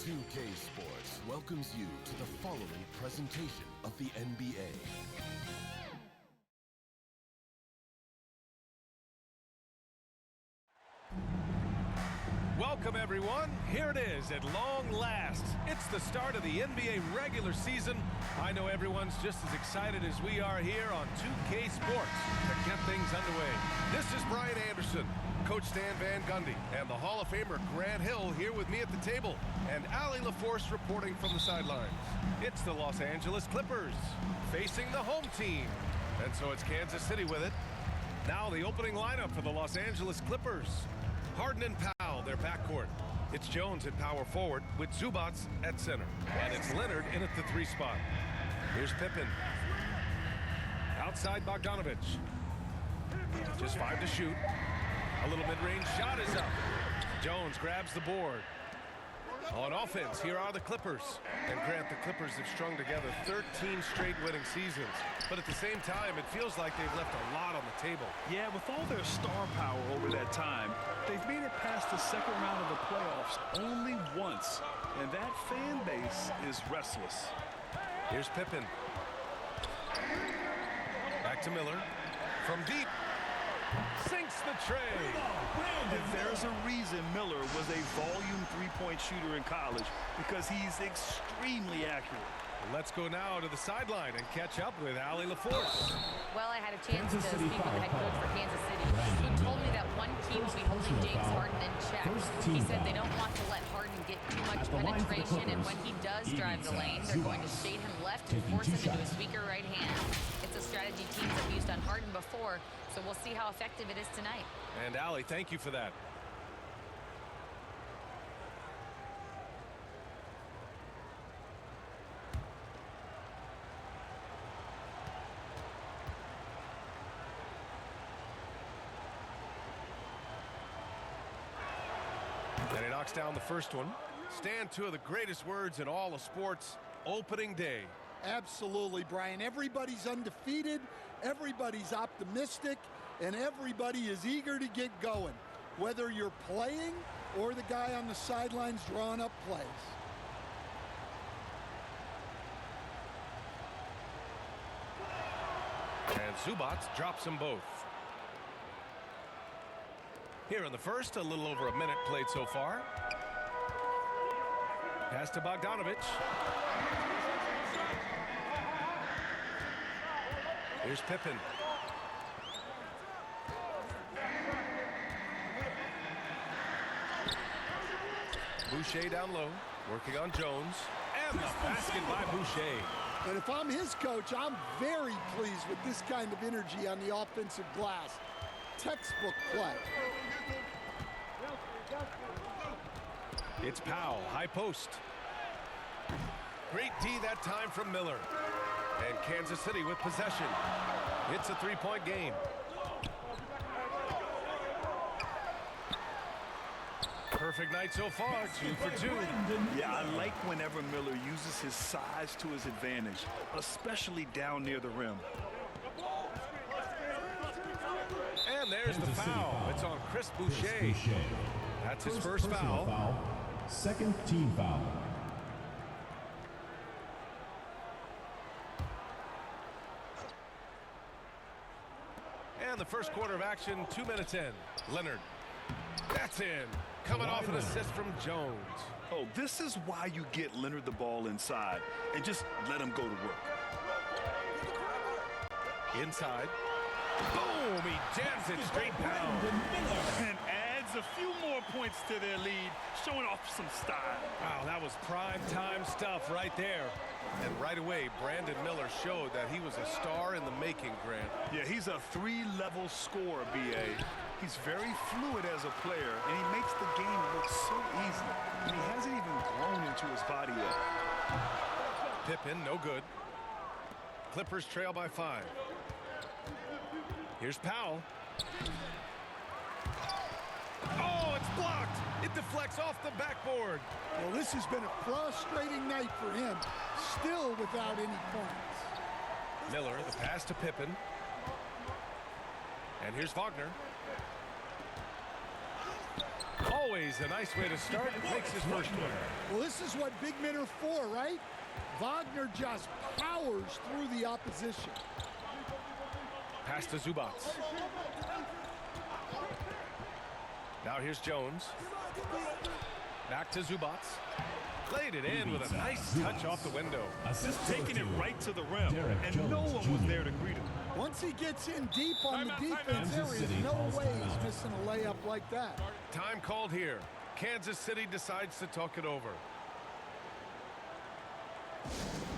2K Sports welcomes you to the following presentation of the NBA. Welcome, everyone. Here it is at long last. It's the start of the NBA regular season. I know everyone's just as excited as we are here on 2K Sports to get things underway. This is Brian Anderson, Coach Stan Van Gundy, and the Hall of Famer Grant Hill here with me at the table, and Allie LaForce reporting from the sidelines. It's the Los Angeles Clippers facing the home team, and so it's Kansas City with it. Now the opening lineup for the Los Angeles Clippers. Harden and Powell, their backcourt. It's Jones at power forward with Zubac at center. And it's Leonard in at the 3 spot. Here's Pippen. Outside Bogdanovic. Just 5 to shoot. A little mid-range shot is up. Jones grabs the board. On offense, here are the Clippers. And Grant, the Clippers have strung together 13 straight winning seasons. But at the same time, it feels like they've left a lot on the table. Yeah, with all their star power over that time, they've made it past the second round of the playoffs only once. And that fan base is restless. Here's Pippen. Back to Miller. From deep. Sinks the tray. There's a reason Miller was a volume three-point shooter in college, because he's extremely accurate. Let's go now to the sideline and catch up with Allie LaForce. Well, I had a chance to speak with the head coach for Kansas City, who told me that one key will be holding James Harden in check. He said they don't want to let Harden get too much penetration, and when he does drive the lane, they're going to shade him left and force him into his weaker right hand. It's a strategy teams have used on Harden before, so we'll see how effective it is tonight. And Allie, thank you for that. And he knocks down the first one. Stan, 2 of the greatest words in all of sports, opening day. Absolutely, Brian. Everybody's undefeated, everybody's optimistic, and everybody is eager to get going, whether you're playing or the guy on the sidelines drawing up plays. And Zubac drops them both. Here in the first, a little over a minute played so far. Pass to Bogdanovic. Here's Pippen. Boucher down low, working on Jones. And the basket by Boucher. And if I'm his coach, I'm very pleased with this kind of energy on the offensive glass. Textbook play. It's Powell, high post. Great D that time from Miller. And Kansas City with possession. It's a 3-point game. Perfect night so far, 2 for 2. Yeah, I like whenever Miller uses his size to his advantage, especially down near the rim. And there's the foul. It's on Chris Boucher. That's his first foul. Second team foul. And the first quarter of action, 2 minutes in. Leonard. That's in. Coming off an assist from Jones. Oh, this is why you get Leonard the ball inside and just let him go to work. Inside. Boom! He jams it straight down. And adds a few more points to their lead, showing off some style. Wow, that was prime time stuff right there. And right away, Brandon Miller showed that he was a star in the making, Grant. Yeah, he's a 3-level scorer, B.A. He's very fluid as a player, and he makes the game look so easy. And he hasn't even grown into his body yet. Pippen, no good. Clippers trail by 5. Here's Powell. Oh, it's blocked. It deflects off the backboard. Well, this has been a frustrating night for him, still without any points. Miller, the pass to Pippen. And here's Wagner. Always plays. A nice way to start. Makes his first one. Well, this is what big men are for, right? Wagner just powers through the opposition. Pass to Zubats. Now here's Jones. Back to Zubats. Played it in with a nice touch off the window. Just taking it right to the rim, and no one was there to greet him. Once he gets in deep on the defense, there is no way he's missing a layup like that. Time called here. Kansas City decides to talk it over.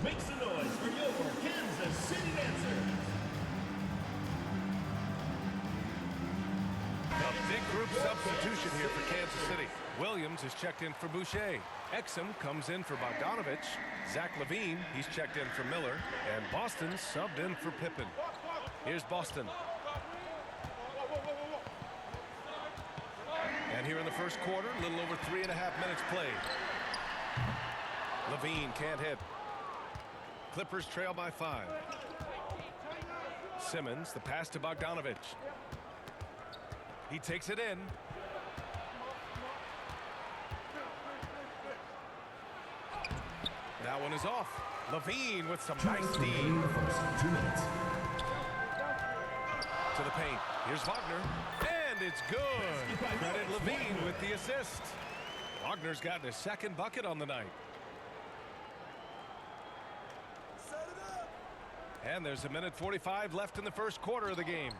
Make some noise for your Kansas City Dancers. A big group substitution here for Kansas City. Williams is checked in for Boucher. Exum comes in for Bogdanovich. Zach LaVine, he's checked in for Miller. And Boston subbed in for Pippen. Here's Boston. And here in the first quarter, a little over 3.5 minutes played. LaVine can't hit. Clippers trail by 5. Simmons, the pass to Bogdanovich. He takes it in. That one is off. LaVine with some nice D. The first 2 minutes. To the paint. Here's Wagner. And it's good. Credit LaVine with the assist. Wagner's gotten his second bucket on the night. And there's 1:45 left in the first quarter of the game.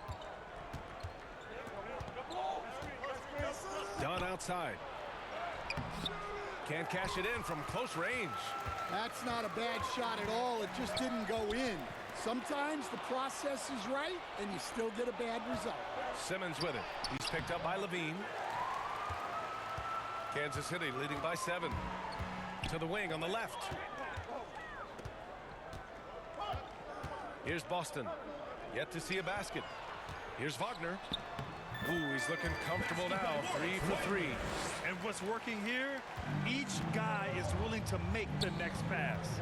Dunn outside. Can't cash it in from close range. That's not a bad shot at all. It just didn't go in. Sometimes the process is right, and you still get a bad result. Simmons with it. He's picked up by LaVine. Kansas City leading by 7. To the wing on the left. Here's Boston. Yet to see a basket. Here's Wagner. Ooh, he's looking comfortable now. 3 for 3. And what's working here? Each guy is willing to make the next pass.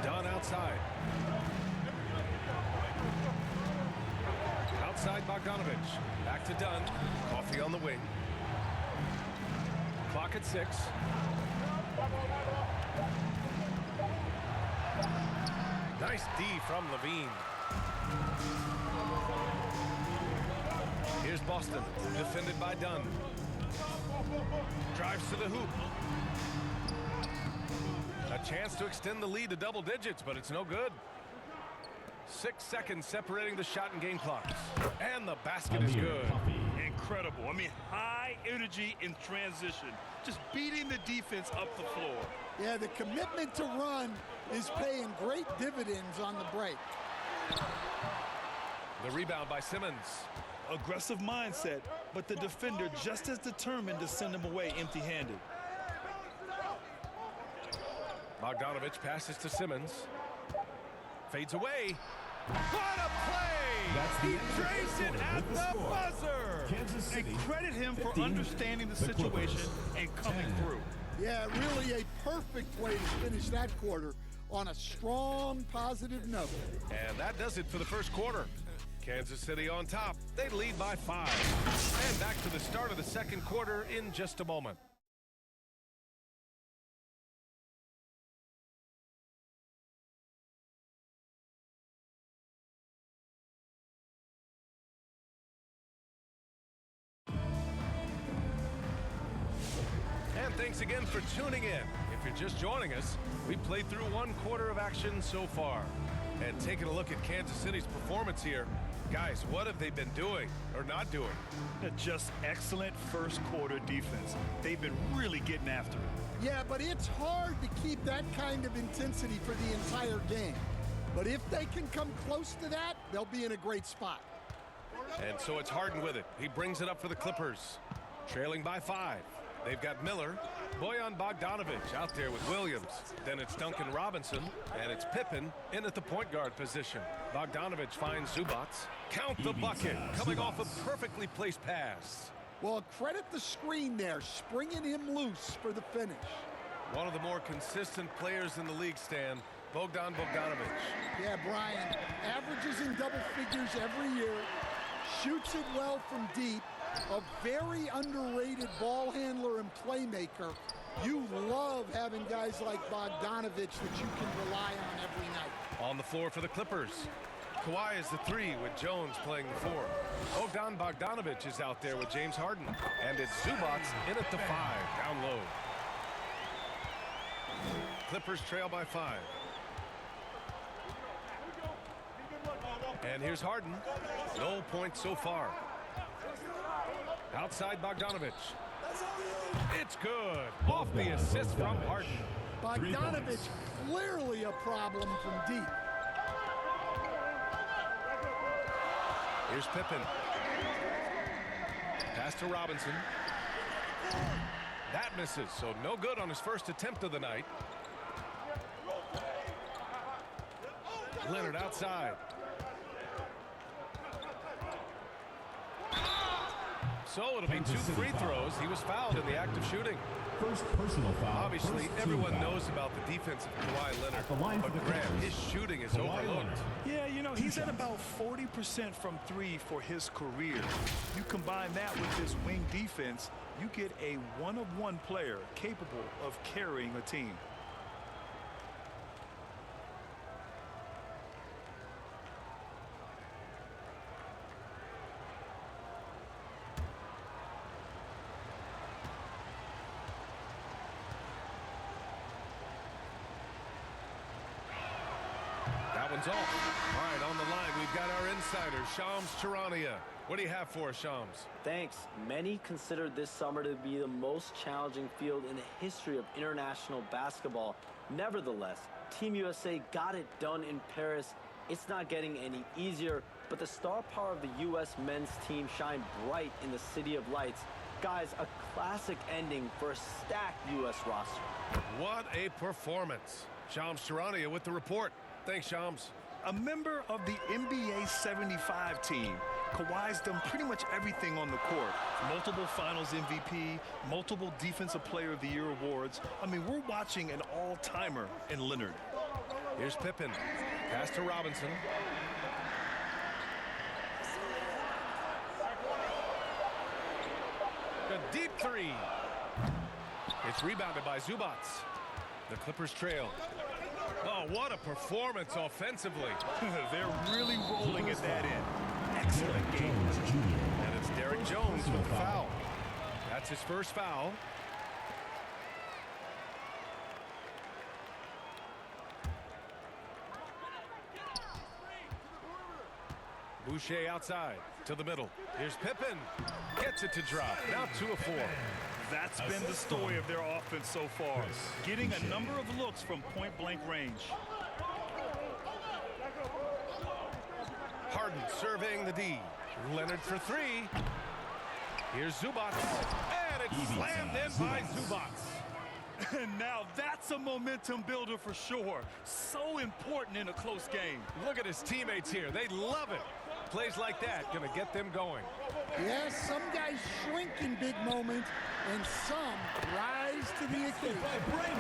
Dunn outside. Outside Bogdanovich. Back to Dunn. Coffee on the wing. Clock at 6. Nice D from LaVine. Here's Boston, defended by Dunn. Drives to the hoop. A chance to extend the lead to double digits, but it's no good. 6 seconds separating the shot and game clocks. And the basket is good. Incredible. I mean, high energy in transition. Just beating the defense up the floor. Yeah, the commitment to run is paying great dividends on the break. The rebound by Simmons. Aggressive mindset, but the defender just as determined to send him away empty-handed. Bogdanovich passes to Simmons. Fades away. What a play! He drains it at the buzzer! Kansas City. And credit him for understanding the situation and coming through. Yeah, really a perfect way to finish that quarter on a strong, positive note. And that does it for the first quarter. Kansas City on top. They lead by 5. And back to the start of the second quarter in just a moment. And thanks again for tuning in. If you're just joining us, we played through 1 quarter of action so far. And taking a look at Kansas City's performance here, guys, what have they been doing or not doing? Just excellent first quarter defense. They've been really getting after it. Yeah, but it's hard to keep that kind of intensity for the entire game. But if they can come close to that, they'll be in a great spot. And so it's Harden with it. He brings it up for the Clippers. Trailing by 5. They've got Miller, Bojan Bogdanovich out there with Williams. Then it's Duncan Robinson, and it's Pippen in at the point guard position. Bogdanovich finds Zubats. Count the bucket, coming off a perfectly placed pass. Well, credit the screen there, springing him loose for the finish. One of the more consistent players in the league, Stan, Bogdan Bogdanovich. Yeah, Brian, averages in double figures every year, shoots it well from deep, a very underrated ball handler and playmaker. You love having guys like Bogdanovich that you can rely on every night. On the floor for the Clippers. Kawhi is the 3 with Jones playing the 4. Bogdanovich is out there with James Harden. And it's Zubac in at the 5, down low. Clippers trail by 5. And here's Harden. No points so far. Outside Bogdanovich. It's good. Off the assist from Harden. Bogdanovich clearly a problem from deep. Here's Pippen. Pass to Robinson. That misses, so no good on his first attempt of the night. Leonard outside. So it'll be 2 free throws. He was fouled in the act of shooting. First personal foul. Obviously, everyone knows about the defense of Kawhi Leonard, but Graham, his shooting is overlooked. Yeah, you know, he's at about 40% from 3 for his career. You combine that with his wing defense, you get a one-of-one player capable of carrying a team. Off. All right, on the line, we've got our insider, Shams Charania. What do you have for us, Shams? Thanks. Many consider this summer to be the most challenging field in the history of international basketball. Nevertheless, Team USA got it done in Paris. It's not getting any easier, but the star power of the U.S. men's team shined bright in the City of Lights. Guys, a classic ending for a stacked U.S. roster. What a performance. Shams Charania with the report. Thanks, Shams. A member of the NBA 75 team, Kawhi's done pretty much everything on the court. Multiple Finals MVP, multiple Defensive Player of the Year awards. I mean, we're watching an all-timer in Leonard. Here's Pippen. Pass to Robinson. A deep 3. It's rebounded by Zubac. The Clippers trail. Oh, what a performance offensively. They're really rolling at that end. Excellent game. And it's Derek Jones with the foul. That's his first foul. Boucher outside to the middle. Here's Pippen. Gets it to drop. Now 2 of 4. That's been the story of their offense so far. Getting a number of looks from point-blank range. Harden surveying the D. Leonard for 3. Here's Zubac. And it's slammed in by Zubac. And now that's a momentum builder for sure. So important in a close game. Look at his teammates here. They love it. Plays like that going to get them going. Yes, some guys shrink in big moments, and some rise to the occasion.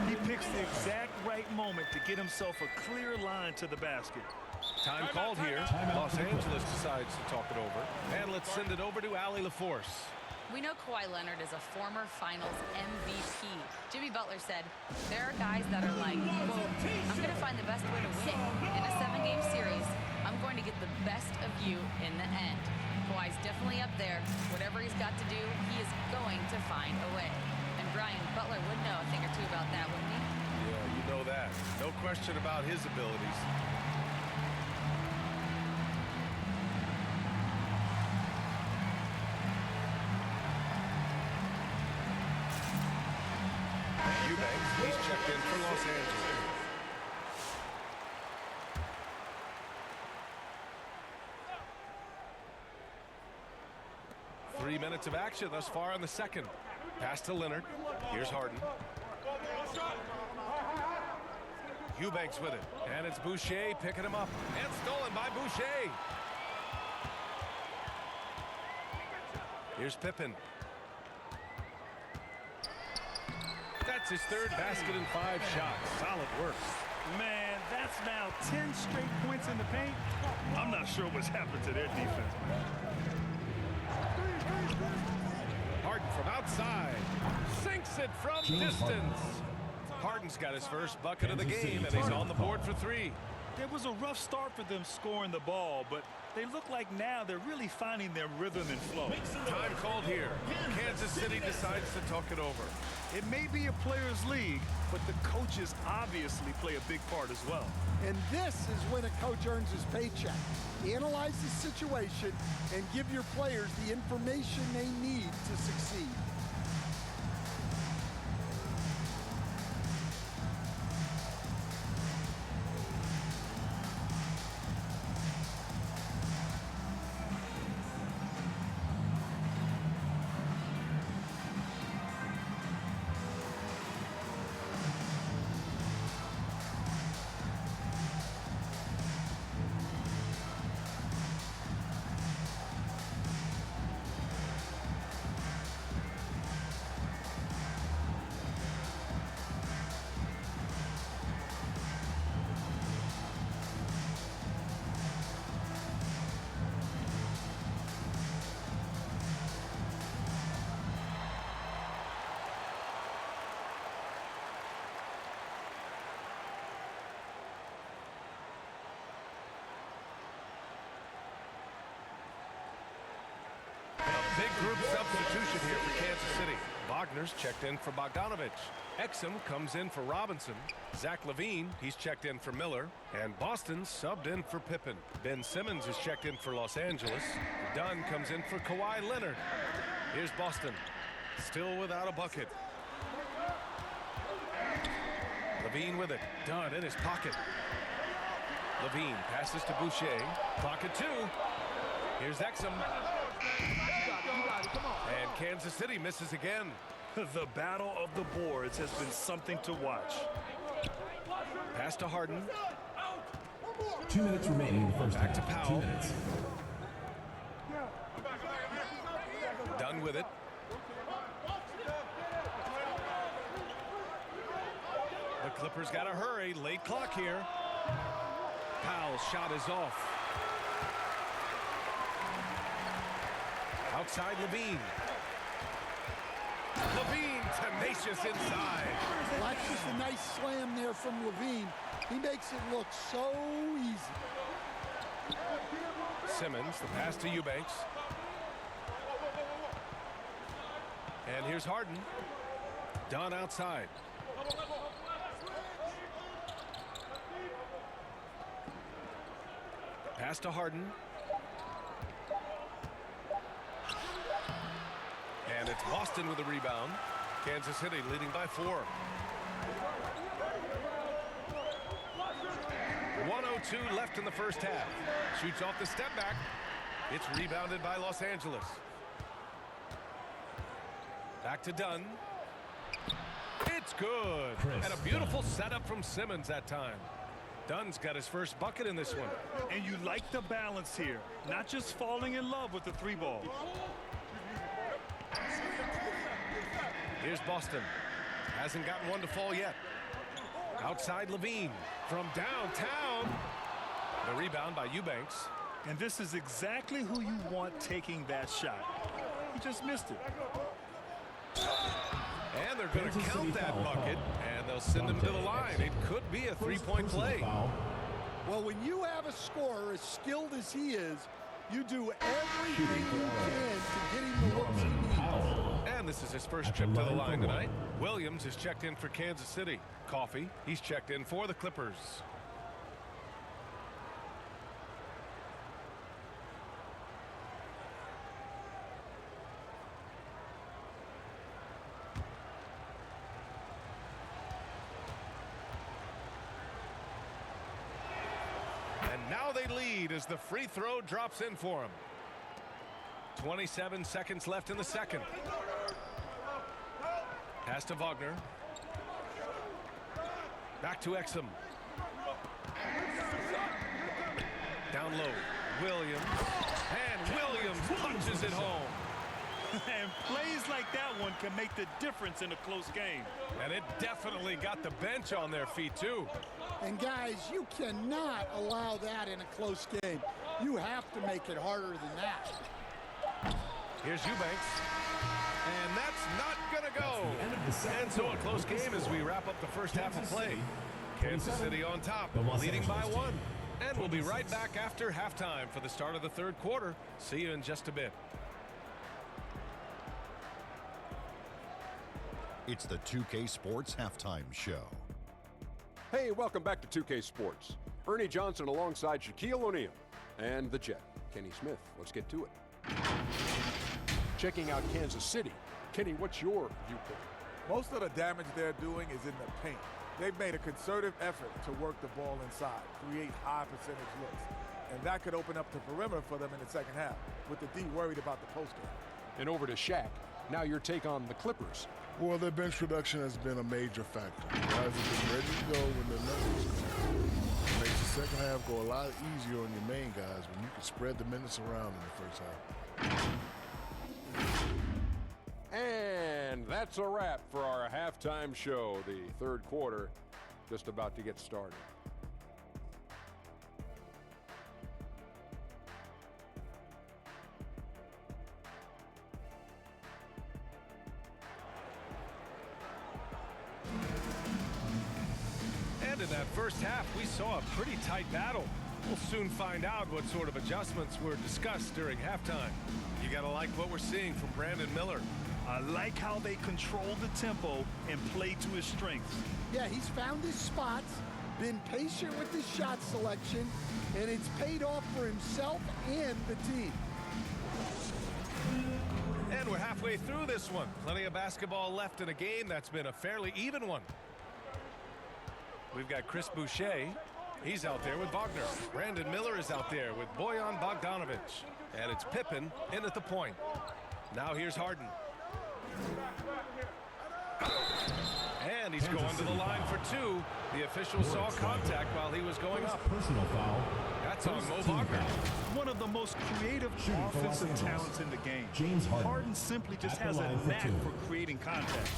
He picks the exact right moment to get himself a clear line to the basket. Time called here. Los Angeles decides to talk it over. And let's send it over to Allie LaForce. We know Kawhi Leonard is a former Finals MVP. Jimmy Butler said, there are guys that are like, quote, I'm going to find the best way to win. In a 7-game series, I'm going to get the best of you in the end. Kawhi's definitely up there. Whatever he's got to do, he is going to find a way. And Brian, Butler would know a thing or two about that, wouldn't he? Yeah, you know that. No question about his abilities. He's checked in for Los Angeles. 3 minutes of action thus far in the second. Pass to Leonard. Here's Harden. Eubanks with it. And it's Boucher picking him up. And stolen by Boucher. Here's Pippen. That's his third basket in 5 shots. Solid work. Man, that's now 10 straight points in the paint. I'm not sure what's happened to their defense, man. it from distance. Harden's got his first bucket of the game, and he's on the board for 3. It was a rough start for them scoring the ball, but they look like now they're really finding their rhythm and flow. Time called here. Kansas City decides to talk it over. It may be a players' league, but the coaches obviously play a big part as well. And this is when a coach earns his paycheck. Analyze the situation and give your players the information they need to succeed. Big group substitution here for Kansas City. Wagner's checked in for Bogdanovich. Exum comes in for Robinson. Zach LaVine, he's checked in for Miller. And Boston subbed in for Pippen. Ben Simmons is checked in for Los Angeles. Dunn comes in for Kawhi Leonard. Here's Boston, still without a bucket. LaVine with it. Dunn in his pocket. LaVine passes to Boucher. Pocket 2. Here's Exum. And Kansas City misses again. The battle of the boards has been something to watch. Pass to Harden. 2 minutes remaining in the first Back to half. Powell. 2 minutes. Done with it. The Clippers got to hurry. Late clock here. Powell's shot is off. Outside LaVine. LaVine tenacious inside. That's just a nice slam there from LaVine. He makes it look so easy. Simmons, the pass to Eubanks. And here's Harden. Dunn outside. Pass to Harden. And it's Boston with the rebound. Kansas City leading by 4. 1:02 left in the first half. Shoots off the step back. It's rebounded by Los Angeles. Back to Dunn. It's good. And a beautiful setup from Simmons that time. Dunn's got his first bucket in this one. And you like the balance here. Not just falling in love with the 3 ball. Here's Boston. Hasn't gotten one to fall yet. Outside LaVine from downtown. The rebound by Eubanks. And this is exactly who you want taking that shot. He just missed it. And they're going to count that bucket, and they'll send him to the line. It could be a 3-point play. Well, when you have a scorer as skilled as he is, you do everything you can to get him the looks he needs. And this is his first trip to the line tonight. Williams is checked in for Kansas City. Coffey, he's checked in for the Clippers. And now they lead as the free throw drops in for him. 27 seconds left in the second. Pass to Wagner. Back to Exum. Down low. Williams. And Williams punches it home. And plays like that one can make the difference in a close game. And it definitely got the bench on their feet, too. And guys, you cannot allow that in a close game. You have to make it harder than that. Here's Eubanks. And that's not going to go. And so a close game as we wrap up the first half of play. Kansas City on top, leading by 1. And we'll be right back after halftime for the start of the third quarter. See you in just a bit. It's the 2K Sports Halftime Show. Hey, welcome back to 2K Sports. Ernie Johnson alongside Shaquille O'Neal and the Jet, Kenny Smith. Let's get to it. Checking out Kansas City. Kenny, what's your viewpoint? Most of the damage they're doing is in the paint. They've made a concerted effort to work the ball inside, create high percentage looks. And that could open up the perimeter for them in the second half, with the D worried about the post game. And over to Shaq. Now your take on the Clippers. Well, their bench production has been a major factor. Guys have been ready to go when the numbers come. It makes the second half go a lot easier on your main guys when you can spread the minutes around in the first half. And that's a wrap for our halftime show. The third quarter just about to get started. And in that first half, we saw a pretty tight battle. We'll soon find out what sort of adjustments were discussed during halftime. You gotta like what we're seeing from Brandon Miller. I like how they control the tempo and play to his strengths. Yeah, he's found his spots, been patient with his shot selection, and it's paid off for himself and the team. And we're halfway through this one. Plenty of basketball left in a game that's been a fairly even one. We've got Chris Boucher. He's out there with Wagner. Brandon Miller is out there with Bojan Bogdanovic. And it's Pippen in at the point. Now here's Harden. And he's going to the line for 2. The official saw contact while he was going up. Personal foul. That's on Mo Wagner. One of the most creative offensive talents in the game. James Harden simply just has a knack for creating contact.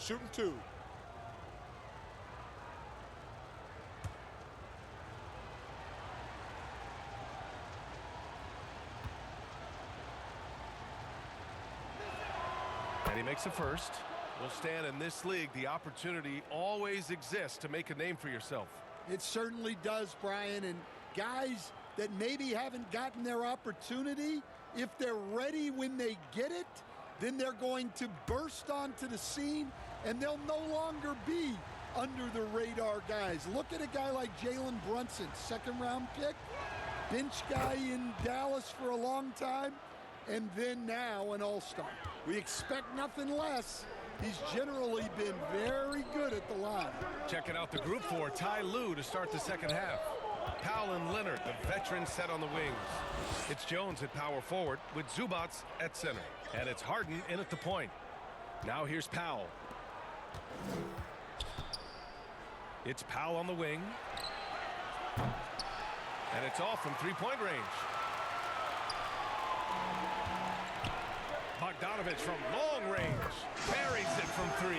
Shooting 2. And he makes a first. We'll stand in this league. The opportunity always exists to make a name for yourself. It certainly does, Brian. And guys that maybe haven't gotten their opportunity, if they're ready when they get it, then they're going to burst onto the scene, and they'll no longer be under the radar guys. Look at a guy like Jalen Brunson, second-round pick, bench guy in Dallas for a long time, and then now an all-star. We expect nothing less. He's generally been very good at the line. Checking out the group for Ty Lue to start the second half. Powell and Leonard, the veterans, set on the wings. It's Jones at power forward with Zubats at center. And it's Harden in at the point. Now here's Powell. It's Powell on the wing. And it's off from three-point range. Bogdanovic from long range. Parries it from 3.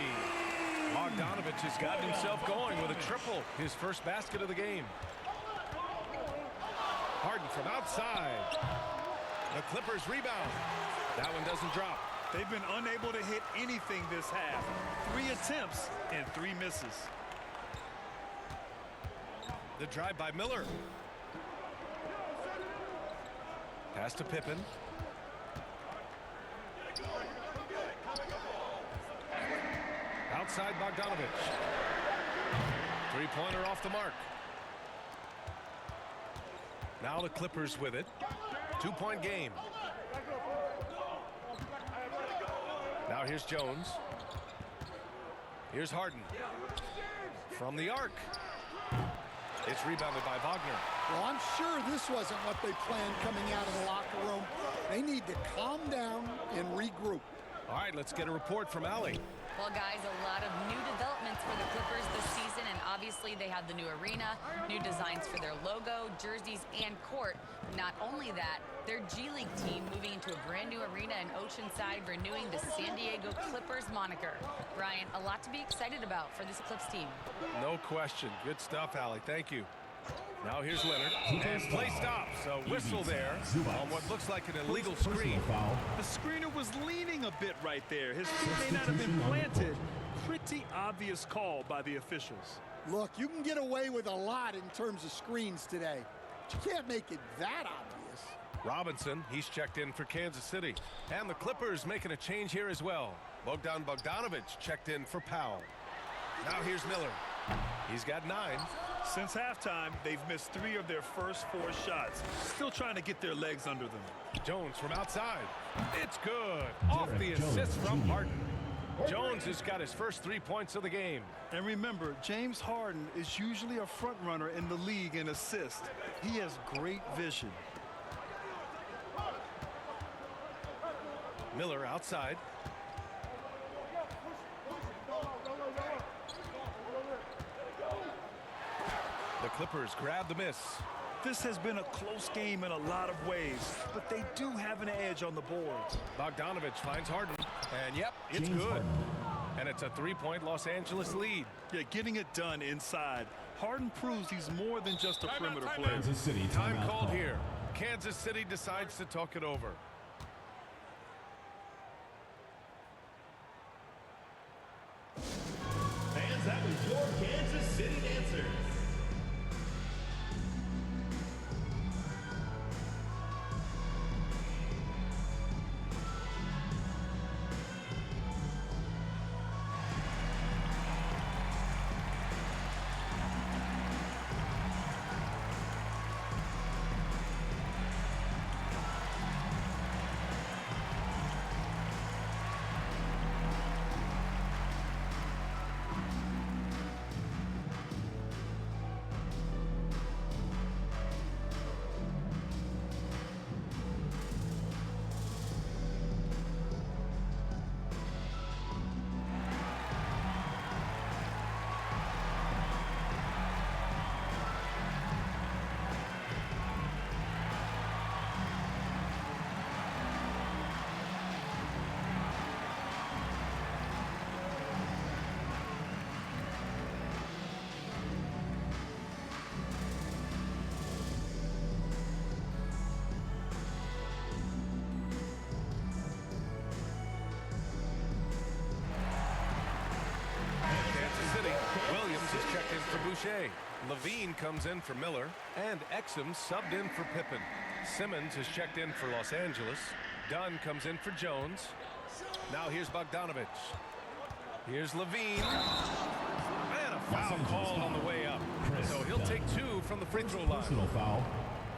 Bogdanovic has gotten himself going with a triple. His first basket of the game. Harden from outside. The Clippers rebound. That one doesn't drop. They've been unable to hit anything this half. 3 attempts and 3 misses. The drive by Miller. Pass to Pippen. Outside Bogdanovic. Three-pointer off the mark. Now the Clippers with it. 2-point game. Now here's Jones. Here's Harden. From the arc. It's rebounded by Wagner. Well, I'm sure this wasn't what they planned coming out of the locker room. They need to calm down and regroup. All right, let's get a report from Allie. Well, guys, a lot of new developments for the Clippers this season, and obviously they have the new arena, new designs for their logo, jerseys, and court. Not only that, their G League team moving into a brand new arena in Oceanside, renewing the San Diego Clippers moniker. Brian, a lot to be excited about for this Clips team. No question. Good stuff, Allie. Thank you. Now here's Leonard, and play stops. A whistle there on what looks like an illegal screen. The screener was leaning a bit right there. His feet may not have been planted. Pretty obvious call by the officials. Look, you can get away with a lot in terms of screens today. But you can't make it that obvious. Robinson, he's checked in for Kansas City. And the Clippers making a change here as well. Bogdan Bogdanovic checked in for Powell. Now here's Miller. He's got 9. Since halftime, they've missed 3 of their first 4 shots. Still trying to get their legs under them. Jones from outside. It's good. Off the assist from Harden. Jones has got his first 3 points of the game. And remember, James Harden is usually a front runner in the league in assists. He has great vision. Miller outside. The Clippers grab the miss. This has been a close game in a lot of ways, but they do have an edge on the boards. Bogdanovic finds Harden. And yep, it's good. And it's a 3-point Los Angeles lead. Yeah, getting it done inside. Harden proves he's more than just a perimeter player. Kansas City Time called here. Kansas City decides to talk it over. Fans, that was your Kansas City answer. Boucher. Levine comes in for Miller, and Exum subbed in for Pippen. Simmons is checked in for Los Angeles. Dunn comes in for Jones. Now here's Bogdanovic. Here's Levine. And a foul called on the way up. So he'll take 2 from the free throw line. Foul.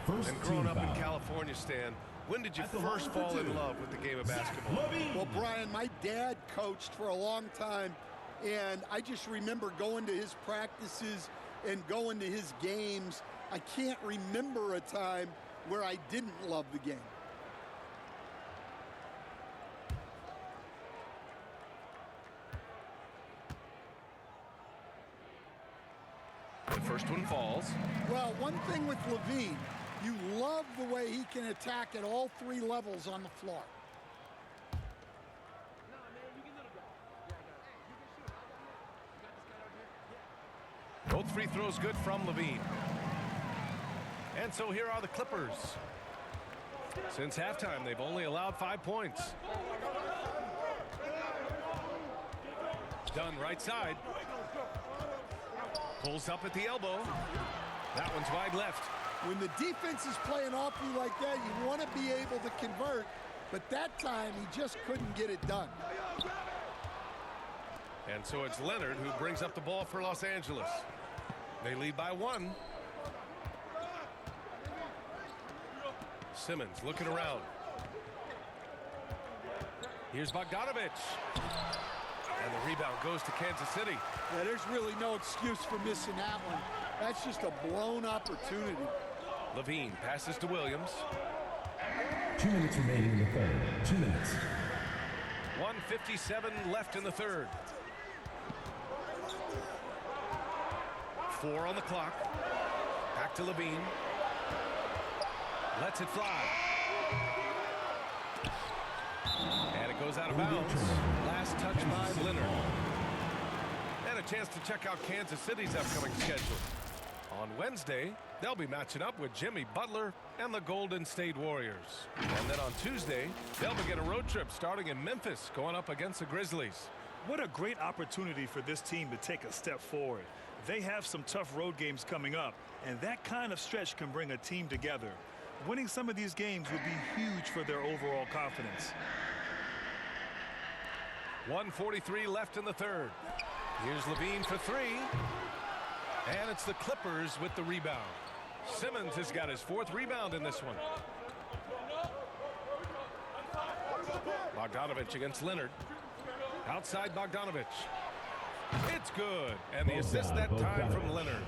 And growing up in California, Stan, when did you first fall in love with the game of basketball? Well, Brian, my dad coached for a long time, and I just remember going to his practices and going to his games. I can't remember a time where I didn't love the game. The first one falls. Well, one thing with Levine, you love the way he can attack at all 3 levels on the floor. Both free throws good from Levine. And so here are the Clippers. Since halftime, they've only allowed 5 points. Dunn right side. Pulls up at the elbow. That one's wide left. When the defense is playing off you like that, you want to be able to convert. But that time, he just couldn't get it done. And so it's Leonard who brings up the ball for Los Angeles. They lead by 1. Simmons looking around. Here's Bogdanovic. And the rebound goes to Kansas City. Yeah, there's really no excuse for missing that one. That's just a blown opportunity. Levine passes to Williams. 2 minutes remaining in the third. 2 minutes. 1:57 left in the third. 4 on the clock. Back to Levine. Lets it fly. And it goes out of bounds. Last touch by Leonard. And a chance to check out Kansas City's upcoming schedule. On Wednesday, they'll be matching up with Jimmy Butler and the Golden State Warriors. And then on Tuesday, they'll begin a road trip starting in Memphis, going up against the Grizzlies. What a great opportunity for this team to take a step forward. They have some tough road games coming up, and that kind of stretch can bring a team together. Winning some of these games would be huge for their overall confidence. 1:43 left in the third. Here's Levine for three. And it's the Clippers with the rebound. Simmons has got his fourth rebound in this one. Bogdanovich against Leonard. Outside Bogdanovich. It's good. And the assist that time from Leonard.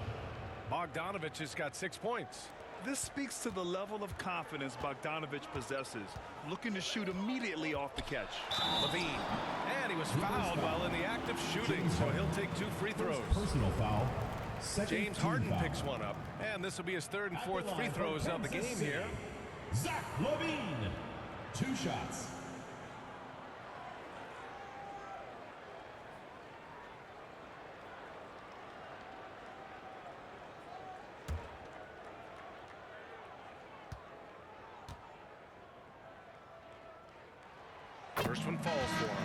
Bogdanovich has got 6 points. This speaks to the level of confidence Bogdanovich possesses, looking to shoot immediately off the catch. Levine. And he was fouled while in the act of shooting, so he'll take 2 free throws. Personal foul. James Harden picks one up, and this will be his third and fourth free throws of the game here. Zach LaVine. 2 shots. First one falls for him.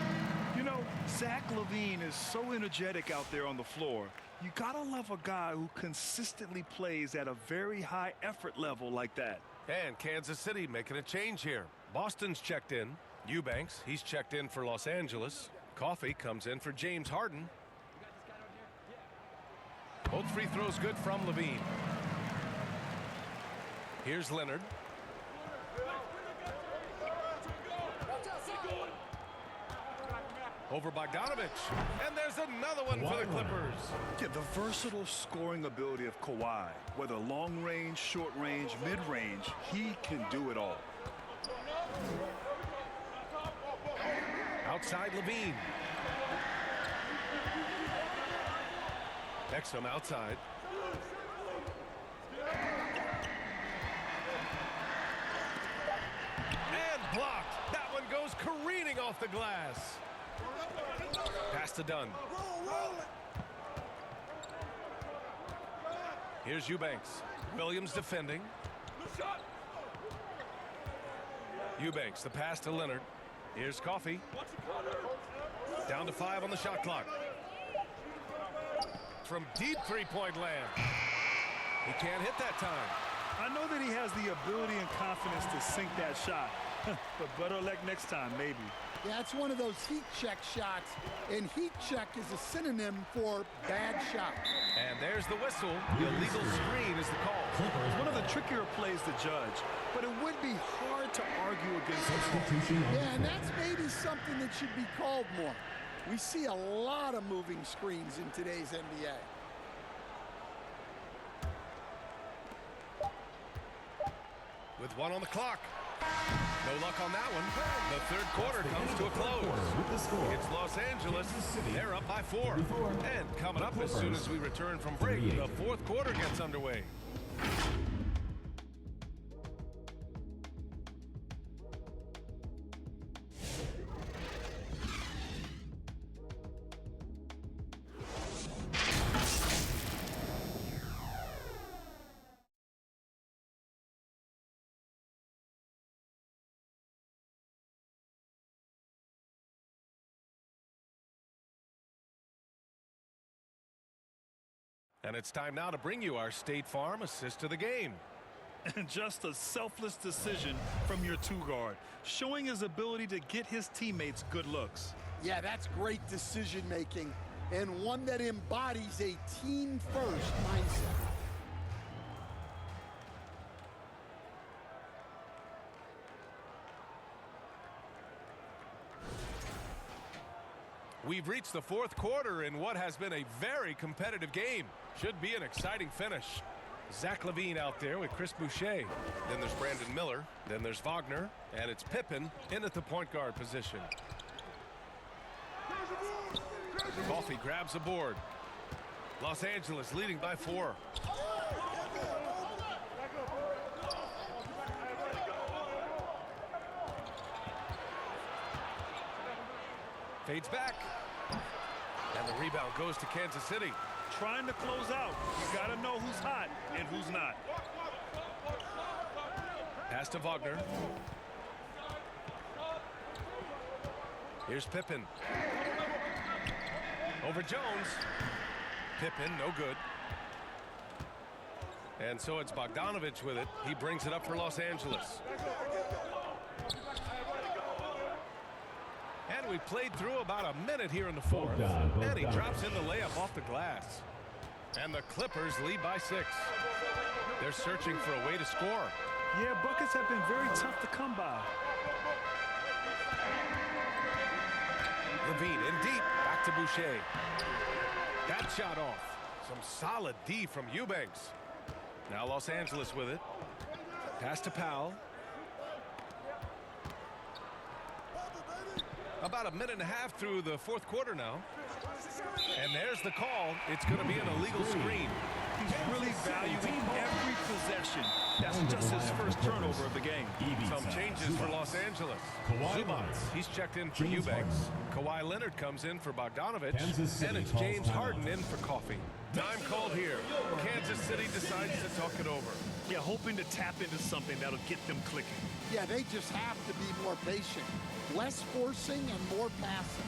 You know, Zach LaVine is so energetic out there on the floor. You gotta love a guy who consistently plays at a very high effort level like that. And Kansas City making a change here. Boston's checked in. Eubanks, he's checked in for Los Angeles. Coffey comes in for James Harden. Both free throws good from Levine. Here's Leonard. Over Bogdanovich. And there's another one for the Clippers. Yeah, the versatile scoring ability of Kawhi. Whether long range, short range, mid range, he can do it all. Outside Levine. Exum outside. And blocked. That one goes careening off the glass. Pass to Dunn. Here's Eubanks. Williams defending. Eubanks, the pass to Leonard. Here's Coffey. Down to 5 on the shot clock. From deep three-point land. He can't hit that time. I know that he has the ability and confidence to sink that shot. But better luck next time, maybe. Yeah, it's one of those heat check shots, and heat check is a synonym for bad shot. And there's the whistle. The illegal screen is the call. It's one of the trickier plays to judge, but it would be hard to argue against. Yeah, and that's maybe something that should be called more. We see a lot of moving screens in today's NBA. With 1 on the clock. No luck on that one. The third quarter comes to a close. It's Los Angeles. They're up by 4. And coming up as soon as we return from break, the fourth quarter gets underway. And it's time now to bring you our State Farm assist to the game. And just a selfless decision from your 2-guard, showing his ability to get his teammates good looks. Yeah, that's great decision making, and one that embodies a team-first mindset. We've reached the fourth quarter in what has been a very competitive game. Should be an exciting finish. Zach LaVine out there with Chris Boucher. Then there's Brandon Miller. Then there's Wagner. And it's Pippen in at the point guard position. Coffey grabs the board. Los Angeles leading by 4. Fades back. And the rebound goes to Kansas City. Trying to close out. You got to know who's hot and who's not. Pass to Wagner. Here's Pippen. Over Jones. Pippen, no good. And so it's Bogdanovich with it. He brings it up for Los Angeles. And we played through about a minute here in the fourth. And he drops in the layup off the glass. And the Clippers lead by 6. They're searching for a way to score. Yeah, buckets have been very tough to come by. Levine in deep. Back to Boucher. That shot off. Some solid D from Eubanks. Now Los Angeles with it. Pass to Powell. About a minute and a half through the fourth quarter now. And there's the call. It's going to be an illegal screen. He's really valuing every possession. That's just his first turnover of the game. Some changes for Los Angeles. Zubac, he's checked in for Eubanks. Kawhi Leonard comes in for Bogdanovich. And it's James Harden in for Coffee. Time called here. Kansas City decides to talk it over. Yeah, hoping to tap into something that'll get them clicking. Yeah, they just have to be more patient. Less forcing and more passing.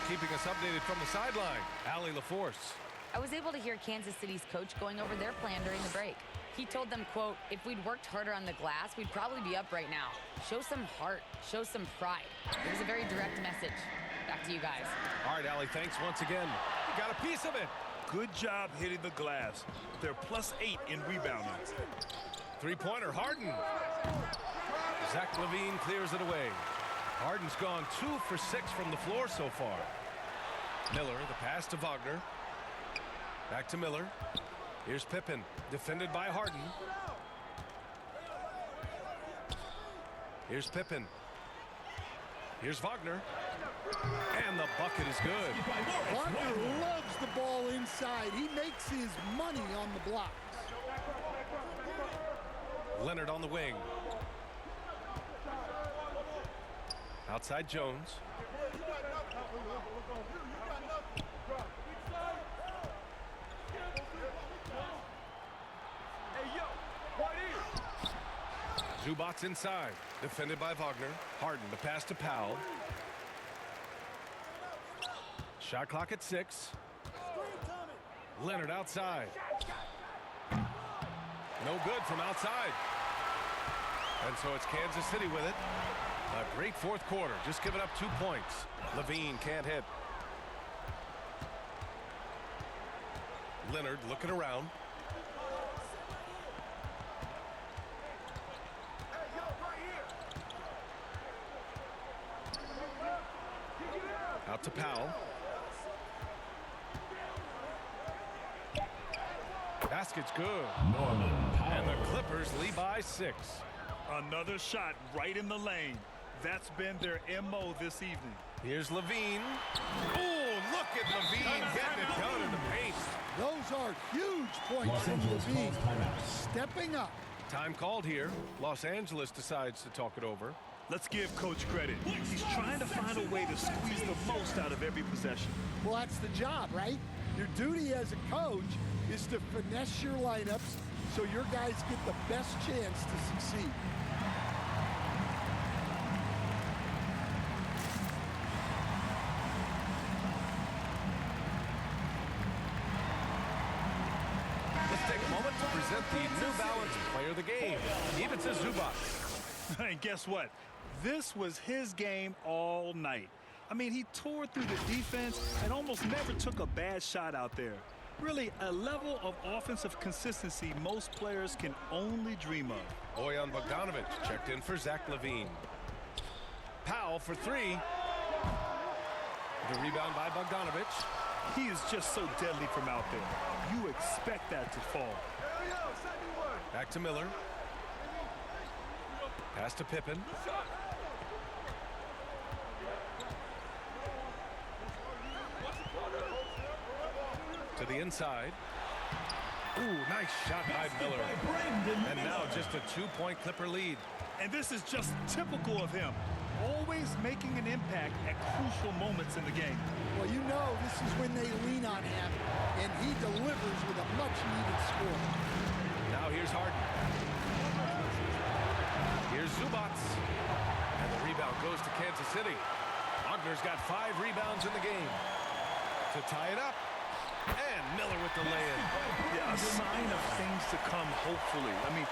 Keeping us updated from the sideline, Allie LaForce. I was able to hear Kansas City's coach going over their plan during the break. He told them, quote, if we'd worked harder on the glass, we'd probably be up right now. Show some heart. Show some pride. It was a very direct message. Back to you guys. All right, Allie, thanks once again. You got a piece of it. Good job hitting the glass. They're +8 in rebounding. Three-pointer, Harden. Zach LaVine clears it away. Harden's gone 2 for 6 from the floor so far. Miller, the pass to Wagner. Back to Miller. Here's Pippen, defended by Harden. Here's Pippen. Here's Wagner. And the bucket is good. Wagner loves the ball inside. He makes his money on the blocks. Leonard on the wing. Outside Jones. Zubac inside, defended by Wagner. Harden, the pass to Powell. Shot clock at 6. Leonard outside. No good from outside. And so it's Kansas City with it. A great fourth quarter, just giving up 2 points. Levine can't hit. Leonard looking around. Out to Powell. Basket's good. And the Clippers lead by 6. Another shot right in the lane. That's been their MO this evening. Here's Levine. Oh, look at Levine getting it done in the paint. Those are huge points from Levine. Stepping up. Time called here. Los Angeles decides to talk it over. Let's give Coach credit. He's trying to find a way to squeeze the most out of every possession. Well, that's the job, right? Your duty as a coach is to finesse your lineups so your guys get the best chance to succeed. present the New Balance Player of the Game. Even to Zubac. And guess what? This was his game all night. I mean, he tore through the defense and almost never took a bad shot out there. Really, a level of offensive consistency most players can only dream of. Bojan Bogdanovic checked in for Zach LaVine. Powell for three. The rebound by Bogdanovic. He is just so deadly from out there. You expect that to fall. Back to Miller. Pass to Pippen. To the inside. Ooh, nice shot by Miller. And now just a two-point Clipper lead. And this is just typical of him. Always making an impact at crucial moments in the game. Well, you know this is when they lean on him, and he delivers with a much-needed score. Now here's Harden. Here's Zubac. And the rebound goes to Kansas City. Wagner's got 5 rebounds in the game. To tie it up. And Miller with the lay-in. Yeah, a sign of things to come, hopefully. I mean,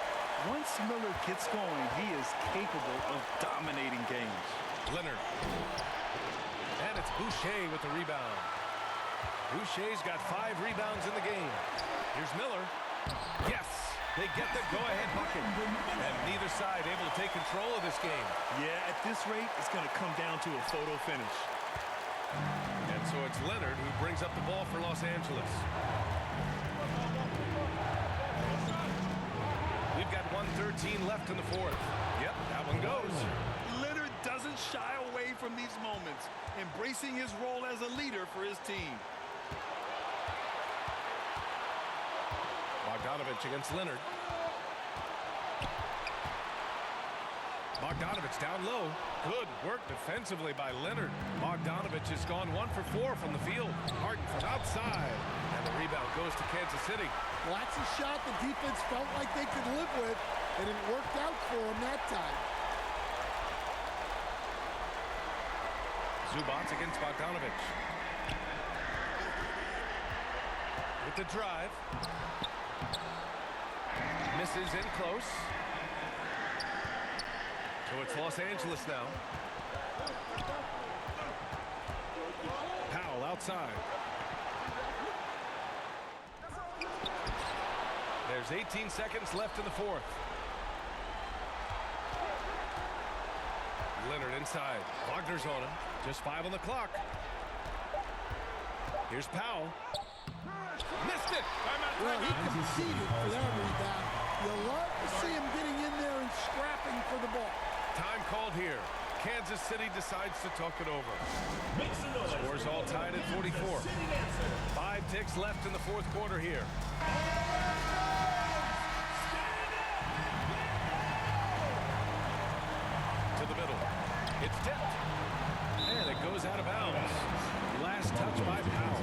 once Miller gets going, he is capable of dominating games. Leonard. And it's Boucher with the rebound. Boucher's got 5 rebounds in the game. Here's Miller. Yes, they get the go-ahead bucket. And neither side able to take control of this game. Yeah, at this rate, it's going to come down to a photo finish. And so it's Leonard who brings up the ball for Los Angeles. We've got 1:13 left in the fourth. Yep, that one goes. Leonard doesn't shy away from these moments, embracing his role as a leader for his team. Bogdanovic against Leonard. Bogdanovic down low. Good work defensively by Leonard. Bogdanovic has gone 1 for 4 from the field. Harden from outside. And the rebound goes to Kansas City. Well, that's a shot the defense felt like they could live with, and it worked out for them that time. Zubac against Bogdanovic. With the drive. Misses in close. So it's Los Angeles now. Powell outside. There's 18 seconds left in the fourth. Leonard inside. Wagner's on him. Just 5 on the clock. Here's Powell. Missed it. Well, he conceded for that rebound. You love to see him getting in there and scrapping for the ball. Time called here. Kansas City decides to talk it over. Scores all tied at 44. 5 ticks left in the fourth quarter here. To the middle. It's tipped. And it goes out of bounds. Last touch by Powell.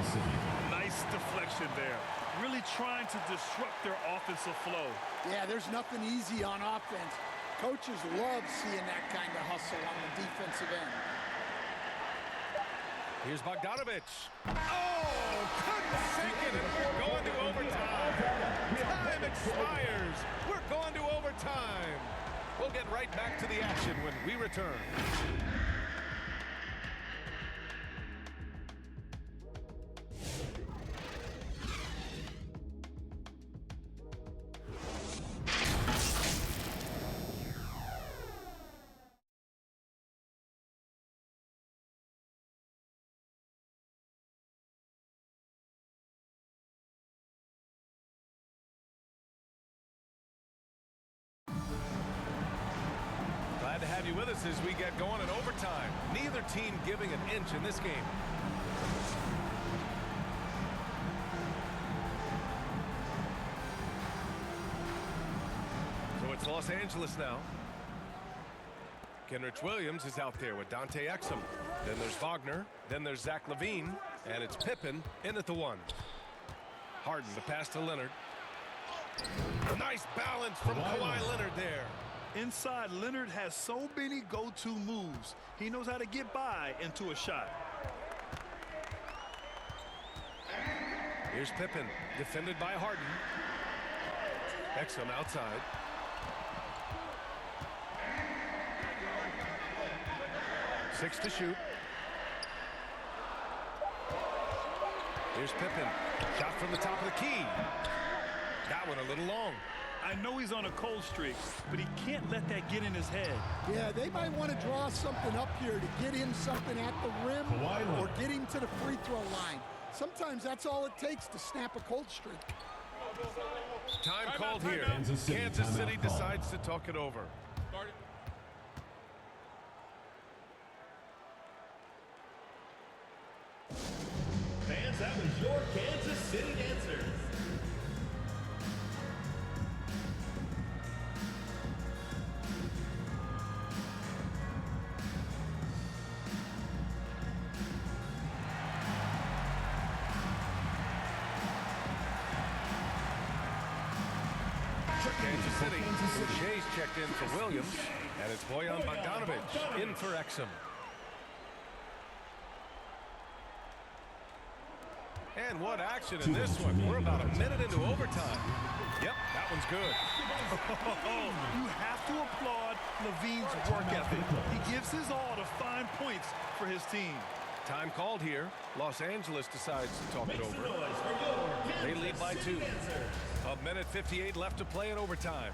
Nice deflection there. Really trying to disrupt their offensive flow. Yeah, there's nothing easy on offense. Coaches love seeing that kind of hustle on the defensive end. Here's Bogdanovic. Oh, couldn't sink it, and we're going to overtime. Time expires. We're going to overtime. We'll get right back to the action when we return. Glad to have you with us as we get going in overtime. Neither team giving an inch in this game. So it's Los Angeles now. Kenrich Williams is out there with Dante Exum. Then there's Wagner. Then there's Zach LaVine. And it's Pippen in at the 1. Harden the pass to Leonard. Nice balance from Kawhi Leonard there. Inside, Leonard has so many go-to moves. He knows how to get by into a shot. Here's Pippen, defended by Harden. Exum outside. Six to shoot. Here's Pippen. Shot from the top of the key. That one a little long. I know he's on a cold streak, but he can't let that get in his head. Yeah, they might want to draw something up here to get him something at the rim or get him to the free throw line. Sometimes that's all it takes to snap a cold streak. Time called here. Kansas City decides to talk it over. Fans, that was your Kansas City answer. Kansas City. Shea's checked in for Williams, and it's Bojan Bogdanovic in for Exum. And what action in this one. We're about a minute into overtime. Yep, that one's good. You have to applaud Levine's work ethic. He gives his all to find points for his team. Time called here. Los Angeles decides to talk it over. They lead by 2. A minute 58 left to play in overtime.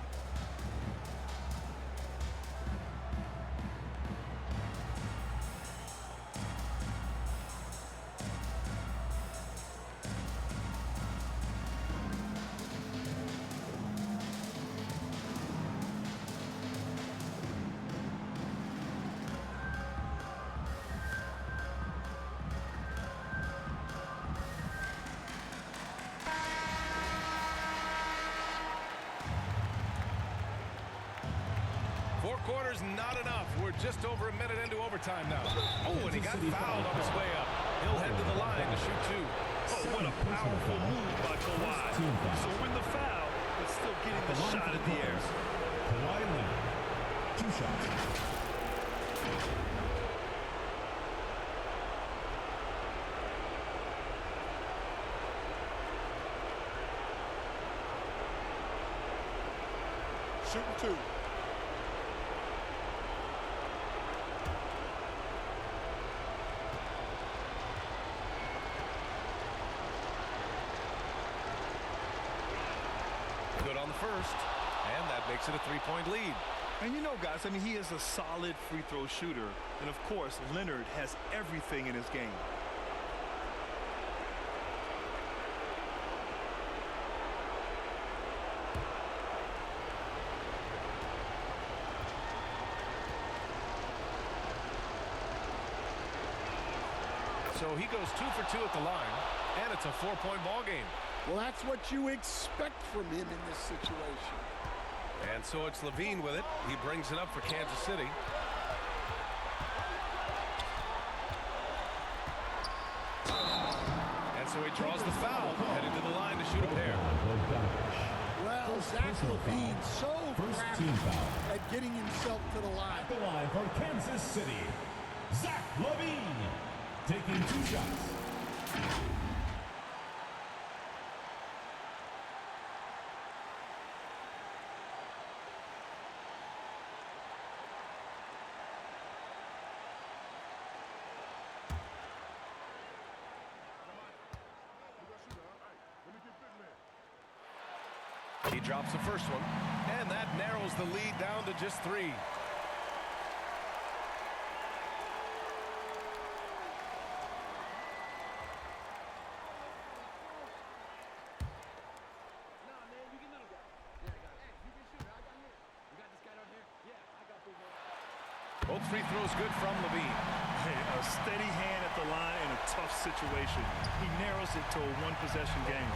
Quarters not enough. We're just over a minute into overtime now. Oh, and he got fouled on his way up. He'll head to the line to shoot 2. Oh, what a powerful move by Kawhi. So win the foul, but still getting the shot in the air. Kawhi Leonard, 2 shots. Shooting 2. Good on the first, and that makes it a 3-point lead. And you know, guys, I mean, he is a solid free throw shooter. And, of course, Leonard has everything in his game. So he goes 2 for 2 at the line, and it's a 4-point ball game. Well, that's what you expect from him in this situation. And so it's Levine with it. He brings it up for Kansas City. And so he draws the foul, heading to the line to shoot a pair. Well, Zach Levine so crafty at getting himself to the line. The line for Kansas City, Zach Levine, taking 2 shots. He drops the first one, and that narrows the lead down to just 3. Both free throws good from Levine. Hey, a steady hand at the line in a tough situation. He narrows it to a 1-possession game.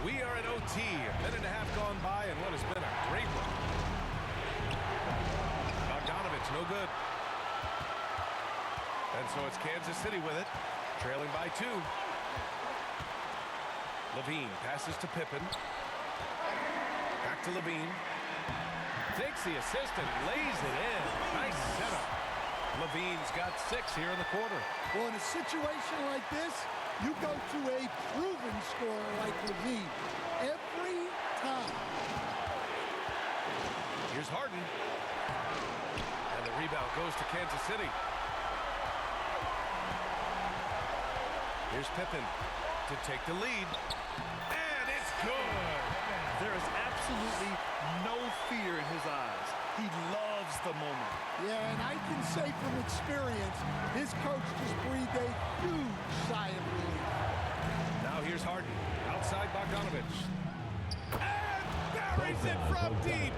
We are at OT. A minute and a half gone by, and what has been a great one. Bogdanovic, no good. And so it's Kansas City with it, trailing by 2. Levine passes to Pippen. Back to Levine. Takes the assist and lays it in. Nice setup. Levine's got 6 here in the quarter. Well, in a situation like this, You go to a proven scorer like Levine every time. Here's Harden. And the rebound goes to Kansas City. Here's Pippen to take the lead. And it's good. There is absolutely no fear in his eyes. He loves the moment. Yeah, and I can say from experience, his coach just breathed a huge sigh of relief. Now here's Harden, outside Bogdanovich. And buries it from deep.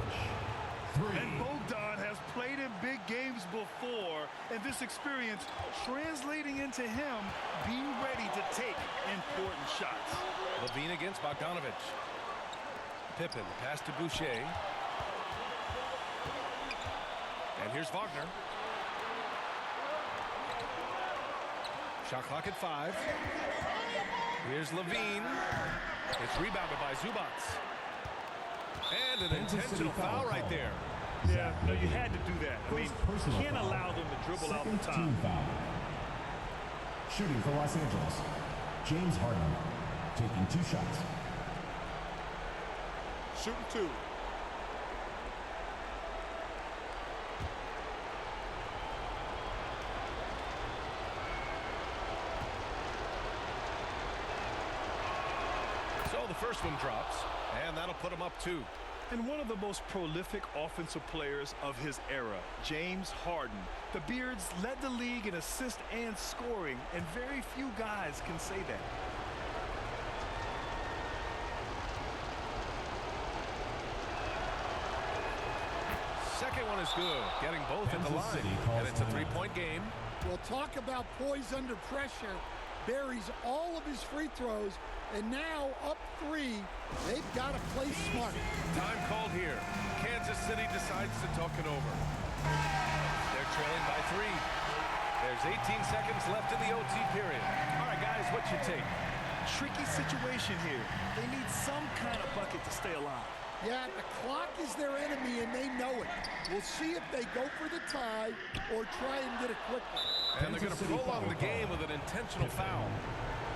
And Bogdan has played in big games before, and this experience translating into him being ready to take important shots. Levine against Bogdanovich. Pippen, pass to Boucher. And here's Wagner. Shot clock at 5. Here's Levine. It's rebounded by Zubats. And an intentional foul right there. Yeah, no, you had to do that. I mean, can't allow them to dribble out the top. Team foul. Shooting for Los Angeles, James Harden, taking 2 shots. Shooting 2. So the first one drops, and that'll put him up 2. And one of the most prolific offensive players of his era, James Harden. The Beards led the league in assists and scoring, and very few guys can say that. Second one is good, getting both at the line, and it's a 3-point game. Well, talk about poise under pressure. Buries all of his free throws, and now up 3. They've got to play smart. Time called here. Kansas City decides to talk it over. They're trailing by 3. There's 18 seconds left in the OT period. All right, guys, what's your take? Tricky situation here. They need some kind of bucket to stay alive. Yeah, the clock is their enemy, and they know it. We'll see if they go for the tie or try and get a quick one. And they're going to prolong the game with an intentional foul.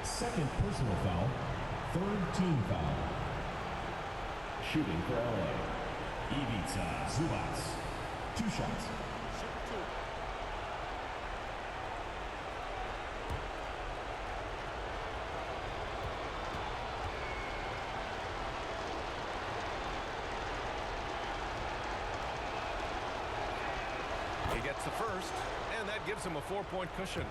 Second personal foul, 3rd team foul. Shooting for LA, Ivica Zubats, 2 shots. He gets the first, and that gives him a 4-point cushion.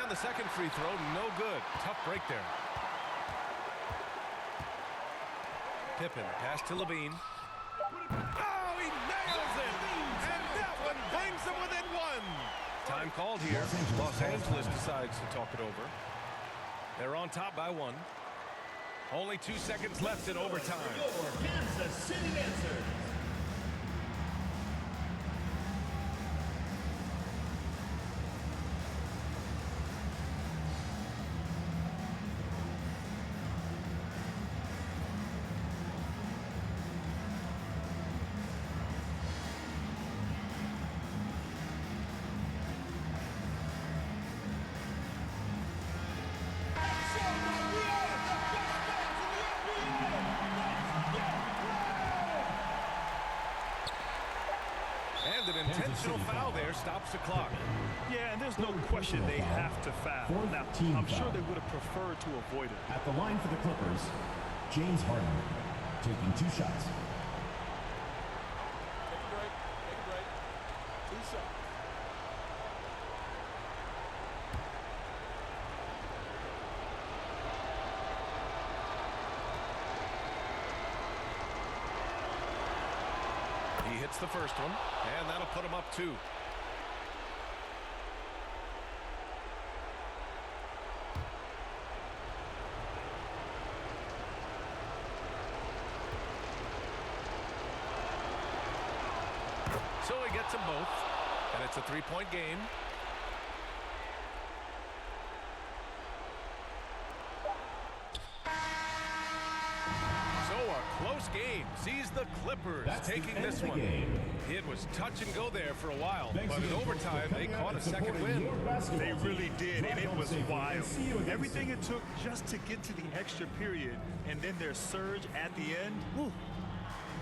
And the second free throw, no good. Tough break there. Pippen, pass to Levine. Oh, he nails it! And that one brings him within 1. Time called here. Los Angeles decides to talk it over. They're on top by 1. Only 2 seconds left in overtime. Your Kansas City Dancers. And an intentional foul there stops the clock. Yeah, and there's no question they have to foul. Now, I'm sure they would have preferred to avoid it. At the line for the Clippers, James Harden, taking 2 shots. Take a break. Take a break. 2 shots. He hits the first one, and that'll put him up 2. So he gets them both, and it's a 3-point game. So a close first game sees the Clippers taking this one. It was touch and go there for a while, but in overtime, they caught a second win. They really did, and it was wild. Everything it took just to get to the extra period, and then their surge at the end. Whew.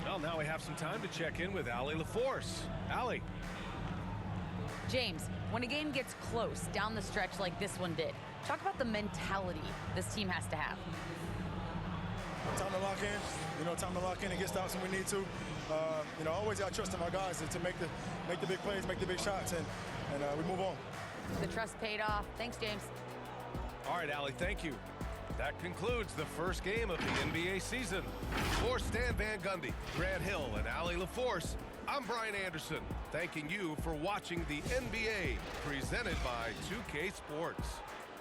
Well, now we have some time to check in with Allie LaForce. Allie. James, when a game gets close down the stretch like this one did, talk about the mentality this team has to have. Time to lock in, time to lock in and get stops when we need to. Always got trust in my guys to make the big plays, make the big shots, and we move on. The trust paid off. Thanks, James. All right, Allie, thank you. That concludes the first game of the NBA season. For Stan Van Gundy, Grant Hill, and Allie LaForce, I'm Brian Anderson, thanking you for watching the NBA presented by 2K Sports.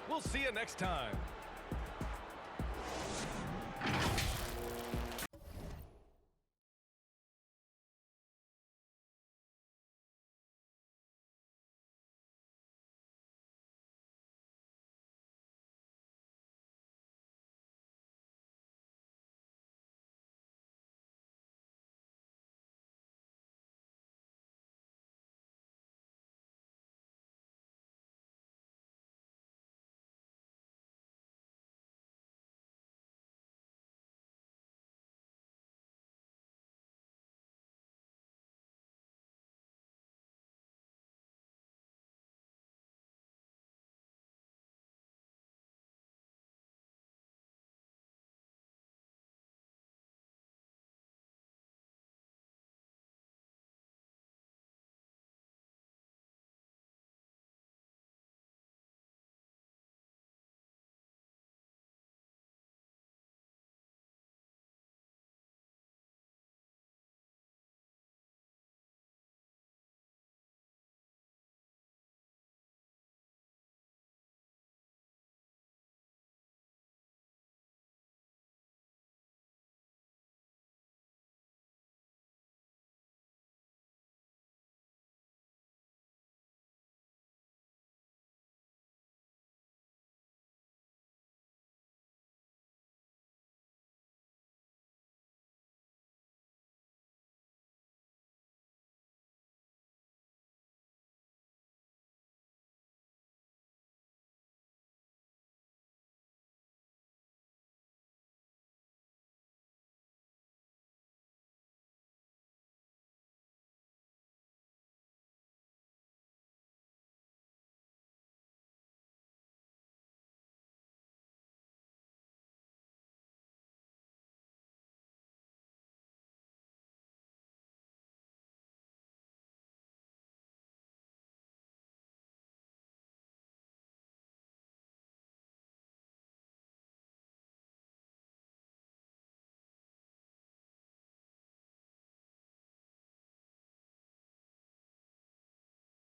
We'll see you next time.